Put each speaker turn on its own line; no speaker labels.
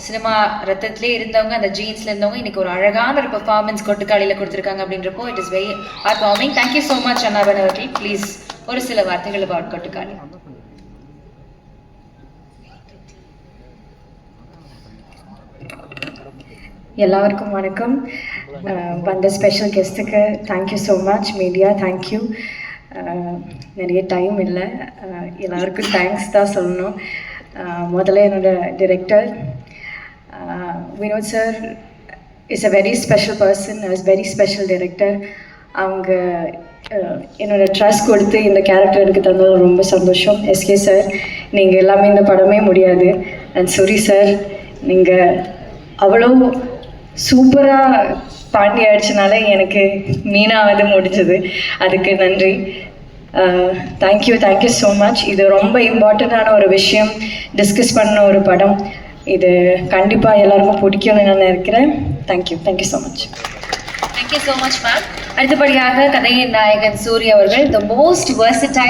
Cinema ரத்தத்திலே இருந்தவங்க, அந்த ஜீன்ஸ்ல இருந்தவங்க இன்னைக்கு ஒரு அழகான ஒரு பெர்ஃபார்மன்ஸ் கொட்டுக்காளியில் கொடுத்துருக்காங்க அப்படின்றப்போ it is very heart warming. Thank you so much Annaban அவர்கள். ப்ளீஸ் ஒரு சில வார்த்தைகள் அபவுட் கொட்டுக்காளி.
எல்லாருக்கும் வணக்கம். வந்த ஸ்பெஷல் கெஸ்ட்டுக்கு thank you so much. Media thank you. நிறைய டைம் இல்லை, எல்லாருக்கும் தேங்க்ஸ் தான் சொல்லணும். முதல்ல என்னோட director Vinoth sir is a very special person, is very special director. அவங்க என்னோட ட்ரஸ்ட் கொடுத்து இந்த கேரக்டர் எனக்கு தந்தது ரொம்ப சந்தோஷம். எஸ்கே சார், நீங்கள் எல்லாமே இந்த படமே முடியாது. அண்ட் சூரி சார், நீங்கள் அவ்வளோ சூப்பராக பாண்டி ஆயிடுச்சுனால எனக்கு மீனாவது முடிஞ்சது, அதுக்கு நன்றி. Thank you so much. இது ரொம்ப இம்பார்ட்டண்ட்டான ஒரு விஷயம், டிஸ்கஸ் பண்ண ஒரு படம். இது கண்டிப்பாக எல்லாருக்கும் பிடிக்கும்னு நான் நினைக்கிறேன். Thank you so much.
Thank you so much ma'am. அடுத்தபடியாக கதையின் நாயகன் சூரி அவர்கள், த மோஸ்ட் வெர்சடைல்